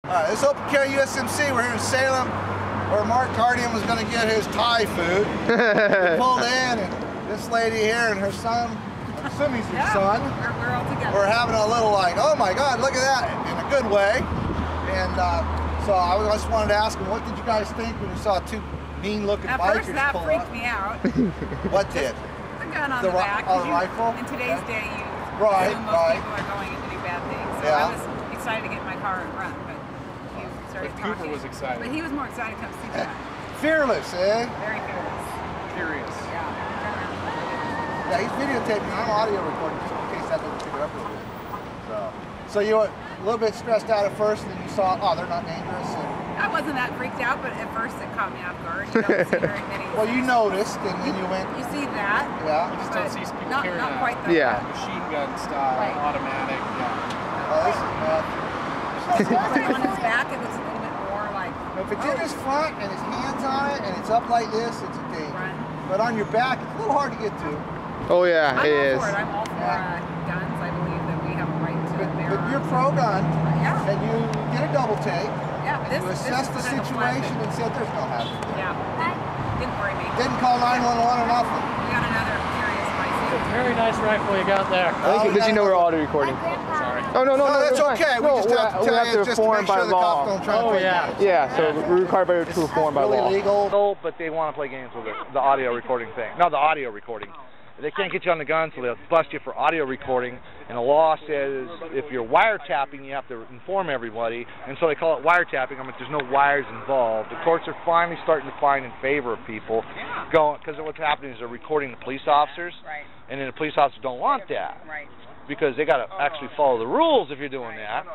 This open carry USMC, we're here in Salem, where Mark Cardian was going to get his Thai food. We pulled in, and this lady here and her son, I'm assuming he's your son. We're all together. We're having a little like, oh my God, look at that, in a good way. And so I just wanted to ask him, what did you guys think when you saw two mean-looking bikers pull up? At first, that freaked me out. What did? The gun on the back. Oh, the rifle? In today's day, most people are going in to do bad things. So I was excited to get in my car and run, but he started talking. Cooper was excited. But he was more excited to come see that. Fearless, eh? Very fearless. Curious. Yeah. Yeah, he's videotaping. I'm audio recording just in case that doesn't pick it up real good. So you were a little bit stressed out at first, and then you saw, oh, they're not dangerous. And I wasn't that freaked out, but at first it caught me off guard. You don't see very many. well, you noticed, and then you went. You see that? Yeah. You just don't see people not carrying quite that. Yeah. Machine gun style, automatic. Yeah. Oh, this is bad. On his back, it looks a little bit more like. If it's in his front and his hands on it, and it's up like this, it's a danger. Run. But on your back, it's a little hard to get to. Oh yeah, it is. I'm all for guns. I believe that we have a right to bear But you're pro-gun, and you get a double take. Yeah, You assess the situation and said there's no hazard. Yeah, didn't worry me. Didn't call 911 or nothing. We got another curious spicy. Very nice rifle you got there. Did you know we're audio recording? Sorry. Oh no, that's okay. We just have to tell you just to make sure the cops don't try to play games. Yeah, so we're required by to inform by law. Legal. But they want to play games with the audio recording thing. No, the audio recording. They can't get you on the gun, so they'll bust you for audio recording. And the law says if you're wiretapping, you have to inform everybody. And so they call it wiretapping. I mean, there's no wires involved. The courts are finally starting to find in favor of people going, because what's happening is they're recording the police officers, and then the police officers don't want that because they got to actually follow the rules if you're doing that.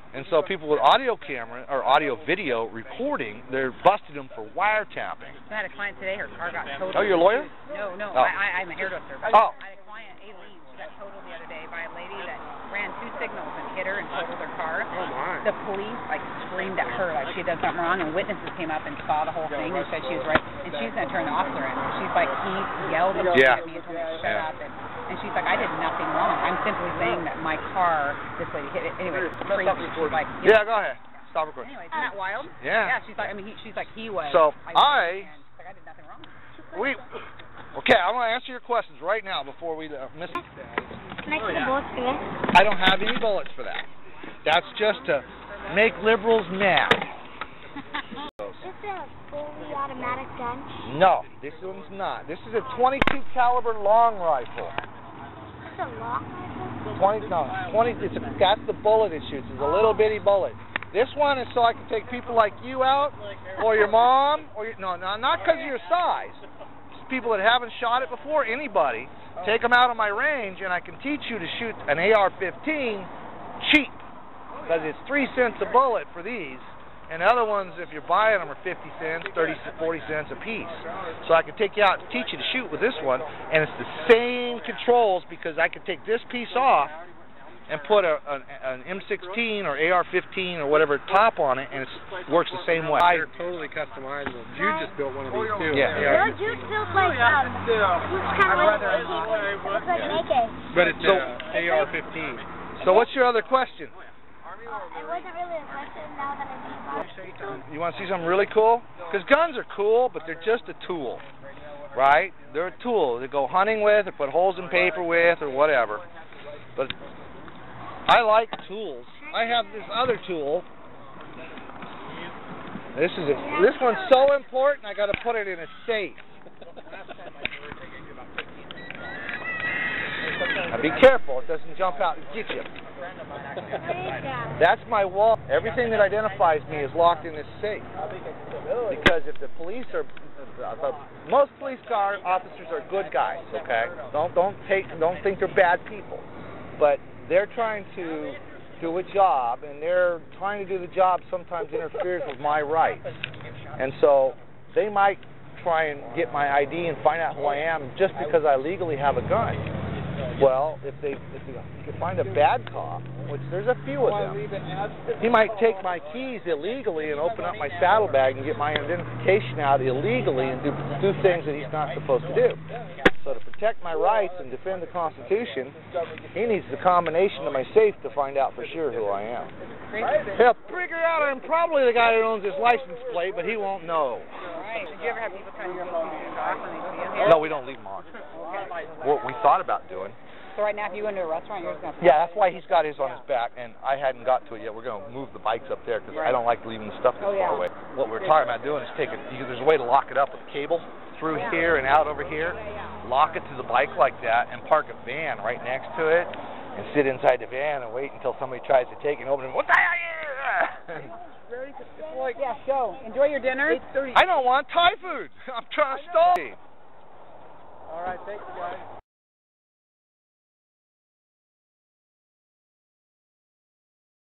And so people with audio camera or audio video recording, they're busting them for wiretapping. I had a client today, her car got totaled. Oh, you're a lawyer? No, Oh. I'm a hairdresser. But Oh. I had a client, Aileen, she got totaled the other day by a lady that ran 2 signals and hit her and totaled her car. Oh my. The police screamed at her like she had done something wrong, and witnesses came up and saw the whole thing and said she was right. And she's going to turn the officer in. She's like, he yelled at me and told me to shut up. And she's like, I did nothing wrong. I'm simply saying that my car, this lady hit it. Anyway, it's crazy. She's like, yeah, go ahead. Stop recording. Anyway, isn't that wild? Yeah. Yeah, she's like, she's like, he was. So I did nothing wrong. Okay, I'm going to answer your questions right now before we miss. Can I get the bullets for this? I don't have any bullets for that. That's just to make liberals mad. Is this a fully automatic gun? No, this one's not. This is a 22 caliber long rifle. It's a long rifle? That's the bullet it shoots. It's a little bitty bullet. This one is so I can take people like you out, or your mom, or not because of your size. Just people that haven't shot it before, anybody. Take them out of my range, and I can teach you to shoot an AR-15 cheap, because it's 3 cents a bullet for these. And the other ones, if you're buying them, are 50 cents, 30, 40 cents a piece. So I can take you out and teach you to shoot with this one, and it's the same controls because I can take this piece off and put an M16 or AR-15 or whatever top on it, and it works the same way. They're totally customizable. Jude just built one of these too. Yeah. No, Jude built like, it's kind of like an AK. But it's AR-15. So what's your other question? It wasn't really a question now that I think about it. You want to see something really cool? Because guns are cool, but they're just a tool, right? They're a tool to go hunting with or put holes in paper with or whatever. But I like tools. I have this other tool. This one's so important I got to put it in a safe. Now be careful, it doesn't jump out and get you. That's my wall. Everything that identifies me is locked in this safe. Because if the police are, most police officers are good guys. Okay, don't think they're bad people, but they're trying to do a job, and they're trying to do the job sometimes interferes with my rights, and so they might try and get my ID and find out who I am just because I legally have a gun. Well, if you can find a bad cop, which there's a few of them, he might take my keys illegally and open up my saddlebag and get my identification out illegally and do things that he's not supposed to do. So to protect my rights and defend the Constitution, he needs the combination of my safe to find out for sure who I am. He'll figure out I'm probably the guy who owns this license plate, but he won't know. Right. Did you ever have people turn your phone off when they see you here? No, we don't leave them on. What we thought about doing. So right now, if you go into a restaurant, you're just going to... Yeah, that's why he's got his on his back, and I hadn't got to it yet. We're going to move the bikes up there because I don't like leaving the stuff this far away. What we're talking about doing is there's a way to lock it up with cable through here and out over here. Lock it to the bike like that and park a van right next to it and sit inside the van and wait until somebody tries to take it and open it. What the hell? It's like, yeah, go. Enjoy your dinner. I don't want Thai food. I'm trying to stall. All right, thanks, guys.